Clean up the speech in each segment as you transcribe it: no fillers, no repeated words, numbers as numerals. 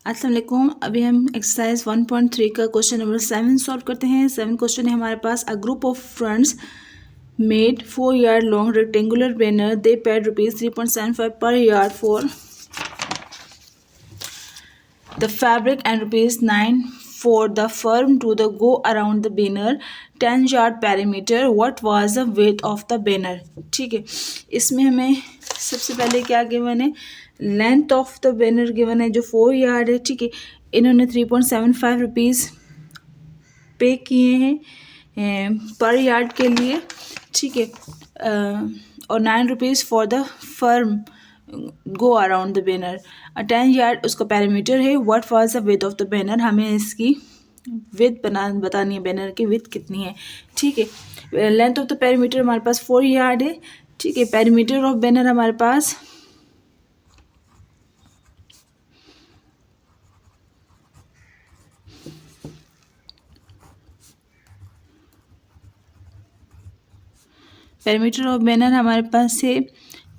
अस्सलाम वालेकुम। अभी हम एक्सरसाइज 1.3 का क्वेश्चन नंबर 7 सॉल्व करते हैं। 7 क्वेश्चन है हमारे पास। A group of friends made 4 yard long rectangular banner. They paid ₹3.75 per yard for the fabric and ₹9 for the firm to the go around the banner 10 yard perimeter. What was the width of the banner? ठीक है, इसमें हमें सबसे पहले क्या given है, length of the banner given है जो 4 yard है। ठीक है, इन्होंने ₹3.75 पे किए हैं पर यार्ड के लिए। ठीक है, और ₹9 for the firm go around the banner. 10 yard उसका पैरामीटर है। What was the width of the banner, हमें इसकी विड्थ बतानी है, बैनर की विड्थ कितनी है। ठीक है, लेंथ ऑफ द पैरामीटर हमारे पास 4 यार्ड है। ठीक है, पैरामीटर ऑफ बैनर हमारे पास हमारे पास है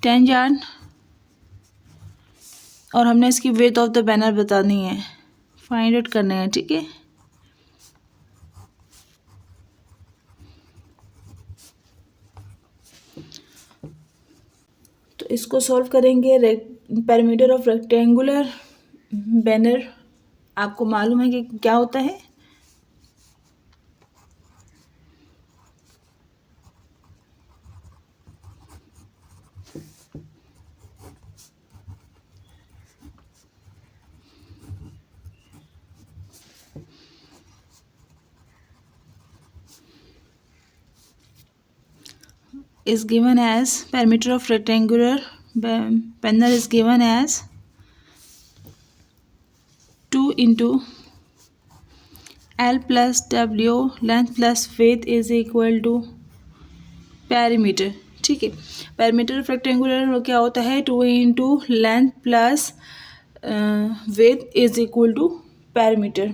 10 यार्ड और हमने इसकी विड्थ ऑफ द बैनर बतानी है, फाइंड आउट करना है। ठीक है, तो इसको सॉल्व करेंगे। पैरामीटर ऑफ रेक्टेंगुलर बैनर आपको मालूम है कि क्या होता है। is given as perimeter of rectangular banner is given as 2 into L plus W length plus width is equal to perimeter। ठीक है, perimeter of rectangular क्या होता है, 2 into length plus width is equal to perimeter।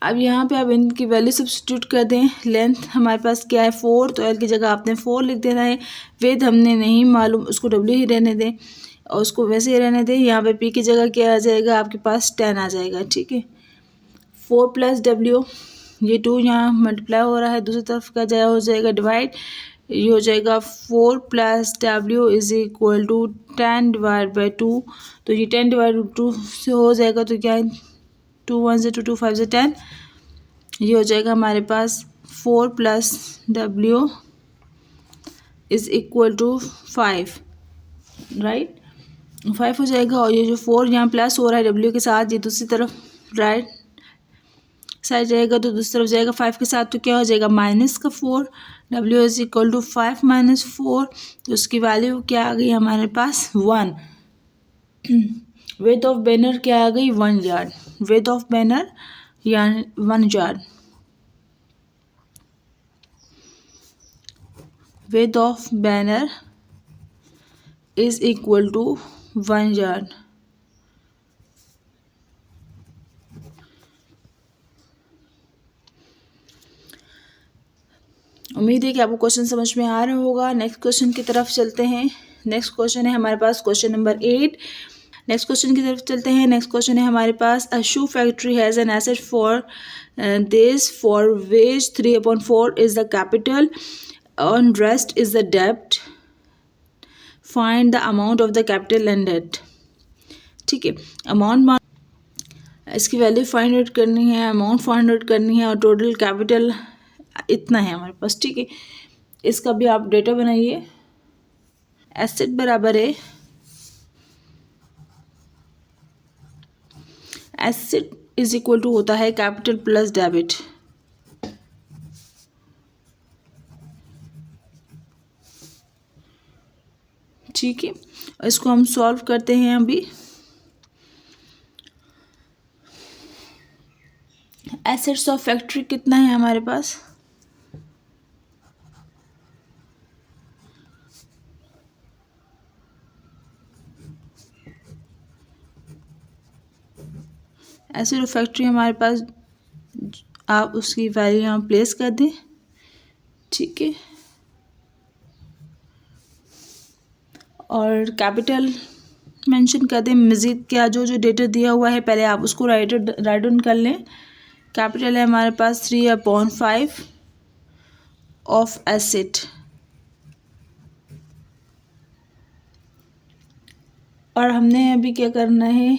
अब यहाँ पे आप इनकी वैल्यू सब्स्टिट्यूट कर दें। लेंथ हमारे पास क्या है 4, तो एल की जगह आपने 4 लिख देना है। विड्थ हमने नहीं मालूम, उसको डब्ल्यू ही रहने दें और उसको वैसे ही रहने दें। यहाँ पे पी की जगह क्या आ जाएगा, आपके पास 10 आ जाएगा। ठीक है, 4 प्लस डब्ल्यू, ये 2 यहाँ मल्टीप्लाई हो रहा है, दूसरी तरफ क्या जाए हो जाएगा डिवाइड, ये हो जाएगा 4 plus W is equal to 10 divide by 2। तो ये 10 डिवाइड 2 से हो जाएगा, तो क्या है 2 1 से 2 2 5 से 10, ये हो जाएगा हमारे पास 4 plus W is equal to 5, right 5 हो जाएगा। और ये जो 4 यहाँ प्लस हो रहा है डब्ल्यू के साथ, ये दूसरी तरफ राइट साइड जाएगा तो दूसरी तरफ जाएगा 5 के साथ, तो क्या हो जाएगा माइनस का 4। W is equal to 5 minus 4, तो उसकी वैल्यू क्या आ गई हमारे पास 1। विड्थ ऑफ बैनर क्या आ गई 1 यार्ड। विड्थ ऑफ बैनर या 1 yard. Width of banner is equal to 1 yard. उम्मीद है कि आपको क्वेश्चन समझ में आ रहा होगा। नेक्स्ट क्वेश्चन की तरफ चलते हैं। नेक्स्ट क्वेश्चन है हमारे पास क्वेश्चन नंबर 8। नेक्स्ट क्वेश्चन की तरफ चलते हैं। नेक्स्ट क्वेश्चन है हमारे पास, a shoe factory has an asset for this for which 3/4 is the capital on rest is the डेब्ट, find the amount of the capital and debt. ठीक है, अमाउंट इसकी वैल्यू फाइंड आउट करनी है, amount find out करनी है और total capital इतना है हमारे पास। ठीक है, इसका भी आप डेटा बनाइए। एसेट बराबर है, एसेट इज इक्वल टू होता है कैपिटल प्लस डेबिट। ठीक है, इसको हम सॉल्व करते हैं अभी। एसेट्स ऑफ फैक्ट्री कितना है हमारे पास, एसेट ऑफ फैक्ट्री हमारे पास, आप उसकी वैल्यू यहाँ प्लेस कर दें। ठीक है, और कैपिटल मेंशन कर दें। मज़ीद क्या जो जो डेटा दिया हुआ है पहले आप उसको राइट डाउन कर लें। कैपिटल है हमारे पास 3/5 ऑफ एसेट, और हमने अभी क्या करना है,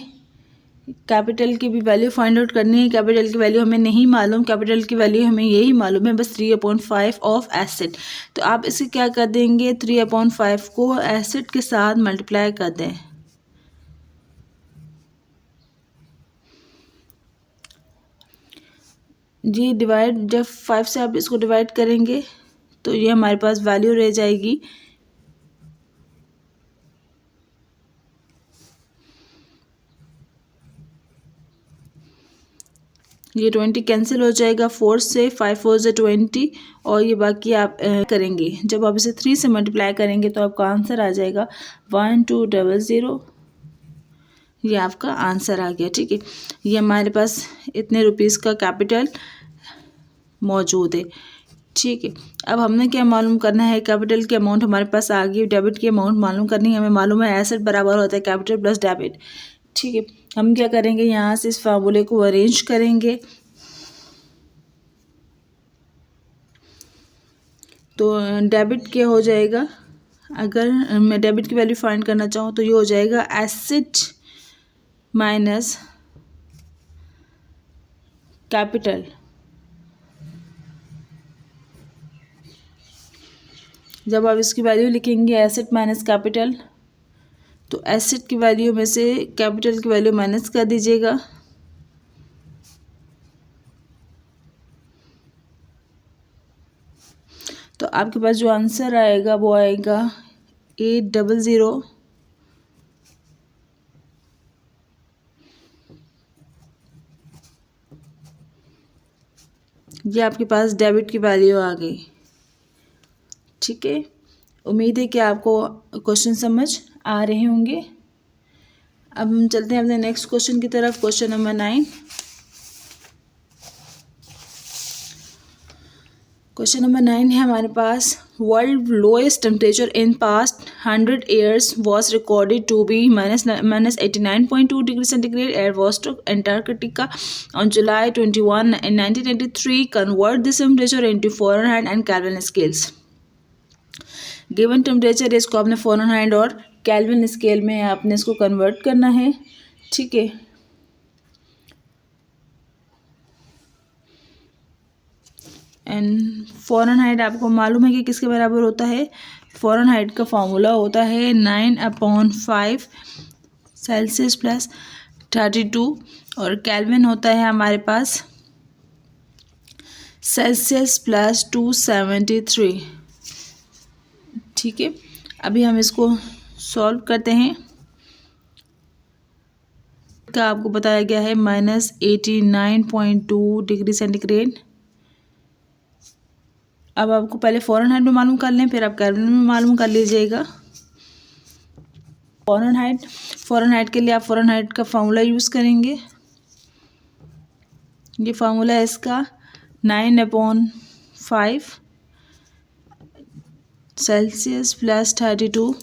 कैपिटल की भी वैल्यू फाइंड आउट करनी है। कैपिटल की वैल्यू हमें नहीं मालूम, कैपिटल की वैल्यू हमें यही मालूम है बस 3/5 ऑफ एसेट। तो आप इसे क्या कर देंगे, 3/5 को एसेट के साथ मल्टीप्लाई कर दें। जी डिवाइड, जब 5 से आप इसको डिवाइड करेंगे तो ये हमारे पास वैल्यू रह जाएगी ये 20 कैंसिल हो जाएगा 4 से, 5 4 से 20, और ये बाकी आप करेंगे। जब आप इसे 3 से मल्टीप्लाई करेंगे तो आपका आंसर आ जाएगा 1200। ये आपका आंसर आ गया। ठीक है, ये हमारे पास इतने रुपीस का कैपिटल मौजूद है। ठीक है, अब हमने क्या मालूम करना है, कैपिटल की अमाउंट हमारे पास आ गई, डेबिट की अमाउंट मालूम करनी है। हमें मालूम है एसेट बराबर होता है कैपिटल प्लस डेबिट। ठीक है, हम क्या करेंगे, यहाँ से इस फार्मूले को अरेंज करेंगे। तो डेबिट क्या हो जाएगा, अगर मैं डेबिट की वैल्यू फाइंड करना चाहूँ तो ये हो जाएगा एसेट माइनस कैपिटल। जब आप इसकी वैल्यू लिखेंगे एसेट माइनस कैपिटल, तो एसेट की वैल्यू में से कैपिटल की वैल्यू माइनस कर दीजिएगा। तो आपके पास जो आंसर आएगा वो आएगा 800। ये आपके पास डेबिट की वैल्यू आ गई। ठीक है, उम्मीद है कि आपको क्वेश्चन समझ आ रहे होंगे। अब हम चलते हैं अपने नेक्स्ट क्वेश्चन की तरफ। Question number 9। क्वेश्चन नंबर 9 है हमारे पास, world lowest temperature in past 100 years was recorded to be -89.2 degree centigrade at Vostok Antarctica on July 21 in 1993. Convert this temperature into Fahrenheit and Kelvin scales. Given temperature इसको आपने Fahrenheit और kelvin scale में आपने इसको convert करना है। ठीक है, एंड फ़ारेनहाइट आपको मालूम है कि किसके बराबर होता है। फ़ारेनहाइट का फार्मूला होता है 9/5 सेल्सियस प्लस 32, और केल्विन होता है हमारे पास सेल्सियस प्लस 273। ठीक है, अभी हम इसको सॉल्व करते हैं। का आपको बताया गया है -89.2 डिग्री सेंटीग्रेड। अब आपको पहले फ़ारेनहाइट में मालूम कर लें, फिर आप केल्विन में मालूम कर लीजिएगा। फ़ारेनहाइट के लिए आप फ़ारेनहाइट का फार्मूला यूज़ करेंगे। ये फार्मूला है इसका 9/5 सेल्सियस प्लस 32।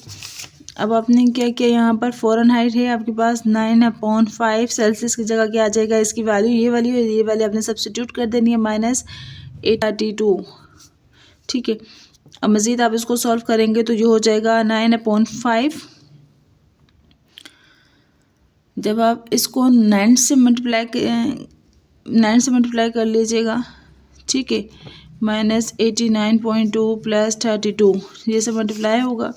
अब आपने क्या किया, यहाँ पर फ़ारेनहाइट है आपके पास 9/5 सेल्सियस की जगह क्या आ जाएगा, इसकी वैल्यू ये वाली है, ये वाली आपने सब्स्टिट्यूट कर देनी है -832। ठीक है, अब मज़ीद आप इसको सॉल्व करेंगे तो ये हो जाएगा 9/5। जब आप इसको 9 से मल्टीप्लाई कर लीजिएगा। ठीक है, -89.2 प्लस 32, ये सब मल्टीप्लाई होगा।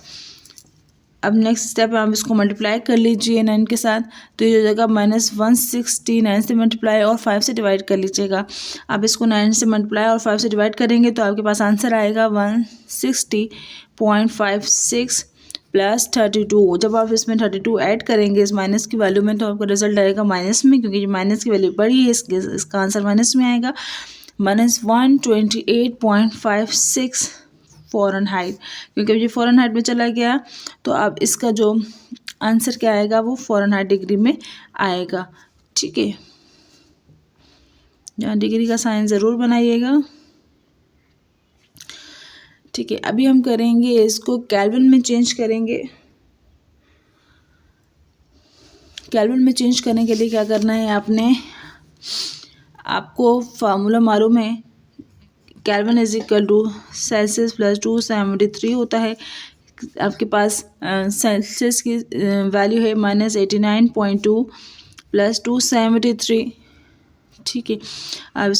अब नेक्स्ट स्टेप आप इसको मल्टीप्लाई कर लीजिए 9 के साथ, तो ये हो जाएगा -160। 9 से मल्टीप्लाई और 5 से डिवाइड कर लीजिएगा। आप इसको 9 से मल्टीप्लाई और 5 से डिवाइड करेंगे तो आपके पास आंसर आएगा 160.56 प्लस 32। जब आप इसमें 32 ऐड करेंगे इस माइनस की वैल्यू में तो आपका रिजल्ट आएगा माइनस में, क्योंकि माइनस की वैल्यू बड़ी है, इसका आंसर माइनस में आएगा, -128.56 फ़ारेनहाइट। क्योंकि ये फ़ारेनहाइट में चला गया तो अब इसका जो आंसर क्या आएगा वो फ़ारेनहाइट डिग्री में आएगा। ठीक है, यहाँ डिग्री का साइन ज़रूर बनाइएगा। ठीक है, अभी हम करेंगे इसको केल्विन में चेंज करेंगे। केल्विन में चेंज करने के लिए क्या करना है आपको फार्मूला मालूम है, Kelvin is equal to Celsius plus 273 होता है। आपके पास सेल्सियस की वैल्यू है -89.2 प्लस 273, ठीक है। अब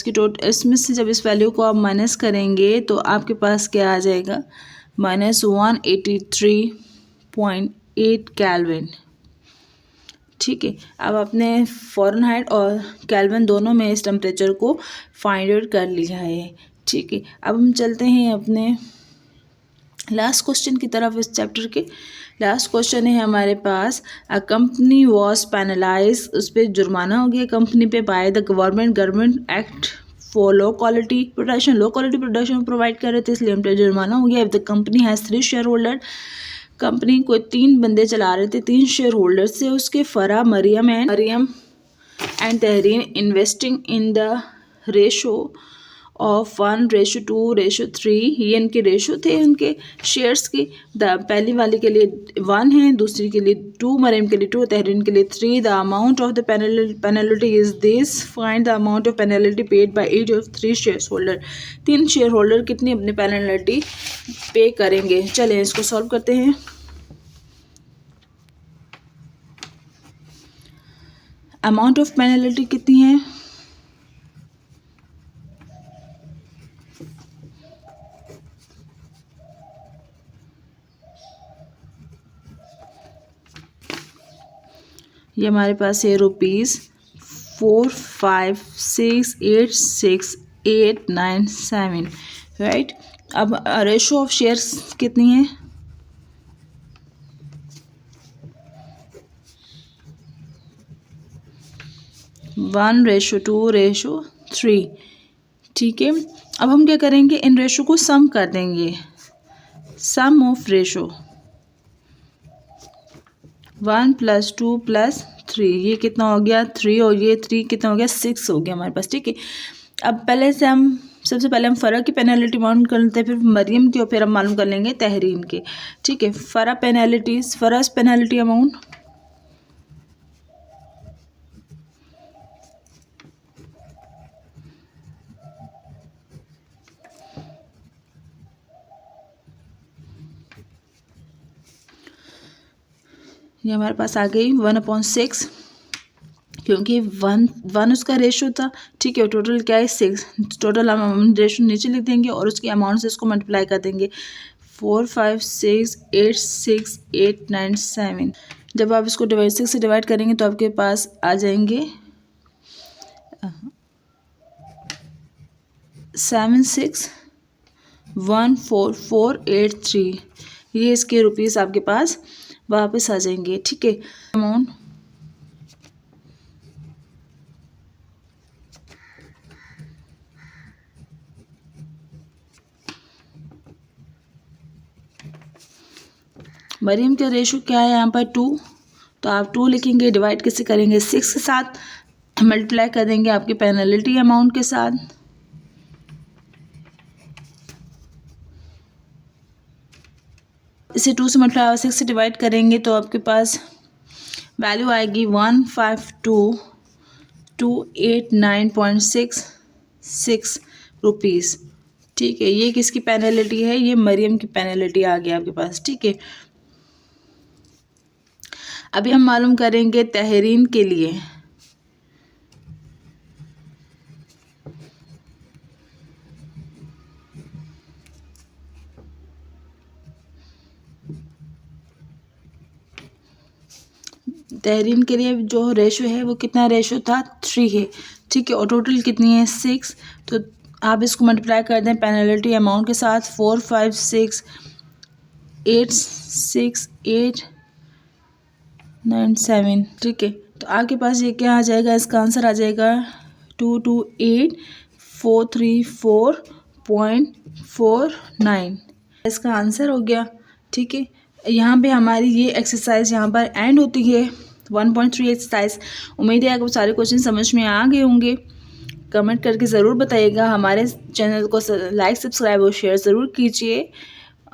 इसमें से जब इस वैल्यू को आप माइनस करेंगे तो आपके पास क्या आ जाएगा, -183.8 केल्विन, ठीक है। अब आपने फ़ारेनहाइट और केल्विन दोनों में इस टेम्परेचर को फाइंड आउट कर लिया है, ठीक है। अब हम चलते हैं अपने लास्ट क्वेश्चन की तरफ। इस चैप्टर के लास्ट क्वेश्चन है हमारे पास, अ कंपनी वॉज पेनलाइज, उस पर जुर्माना हो गया कंपनी पे, by the government act for low quality production provide कर रहे थे, इसलिए उन पर जुर्माना हो गया। If the company has 3 share holder, company को 3 बंदे चला रहे थे, 3 शेयर होल्डर से, उसके Farah Mariam and Tehreen investing in the ratio of 1:2:3, ये इनके रेशो थे उनके शेयर्स की। पहली वाली के लिए 1 है, दूसरी के लिए 2, मरियम के लिए 2, तहरीन के लिए 3। The amount of the penalty is this, find the amount of penalty paid by each of 3 share holder. 3 share holder कितनी अपनी पेनल्टी पे करेंगे। चलें इसको सॉल्व करते हैं। अमाउंट ऑफ पेनल्टी कितनी है, ये हमारे पास है ₹456,868,997, राइट। अब रेशो ऑफ शेयर्स कितनी है, वन रेशो 2:3, ठीक है। अब हम क्या करेंगे, इन रेशो को सम कर देंगे, सम ऑफ रेशो 1 + 2 + 3, ये कितना हो गया 3, और ये 3 कितना हो गया 6 हो गया हमारे पास, ठीक है। अब सबसे पहले हम फ़रा की पेनल्टी मालूम कर लेते हैं, फिर मरियम की, और फिर हम मालूम कर लेंगे तहरीन के, ठीक है। फ़राज पेनल्टी अमाउंट ये हमारे पास आ गई 1/6, क्योंकि 1 उसका रेशो था, ठीक है। टोटल क्या है 6, टोटल हम रेशो नीचे लिख देंगे और उसकी अमाउंट से इसको मल्टीप्लाई कर देंगे, 456,868,997। जब आप इसको 6 से डिवाइड करेंगे तो आपके पास आ जाएंगे 76,14483, ये इसके रुपीस आपके पास वापस आ जाएंगे, ठीक है। अमाउंट मरियम का रेशो क्या है यहाँ पर 2, तो आप 2 लिखेंगे, डिवाइड कैसे करेंगे 6 के साथ, मल्टीप्लाई कर देंगे आपकी पेनल्टी अमाउंट के साथ, इसे 2 से मल्टीप्लाई और 6 से डिवाइड करेंगे तो आपके पास वैल्यू आएगी 152,289.66 रुपीज़, ठीक है। ये किसकी पेनल्टी है, ये मरियम की पेनल्टी आ गया आपके पास, ठीक है। अभी हम मालूम करेंगे तहरीन के लिए। तहरीन के लिए जो रेशो है वो कितना रेशो था 3 है, ठीक है। और टोटल कितनी है 6, तो आप इसको मल्टीप्लाई कर दें पेनल्टी अमाउंट के साथ 456,868,997, ठीक है। तो आपके पास ये क्या आ जाएगा, इसका आंसर आ जाएगा 228,434.49, इसका आंसर हो गया, ठीक है। यहाँ पे हमारी ये एक्सरसाइज यहाँ पर एंड होती है 1.3 एक्सरसाइज। उम्मीद है आपको सारे क्वेश्चन समझ में आ गए होंगे। कमेंट करके ज़रूर बताइएगा, हमारे चैनल को लाइक सब्सक्राइब और शेयर ज़रूर कीजिए।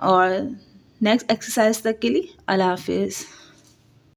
और नेक्स्ट एक्सरसाइज तक के लिए अल्लाह हाफिज़।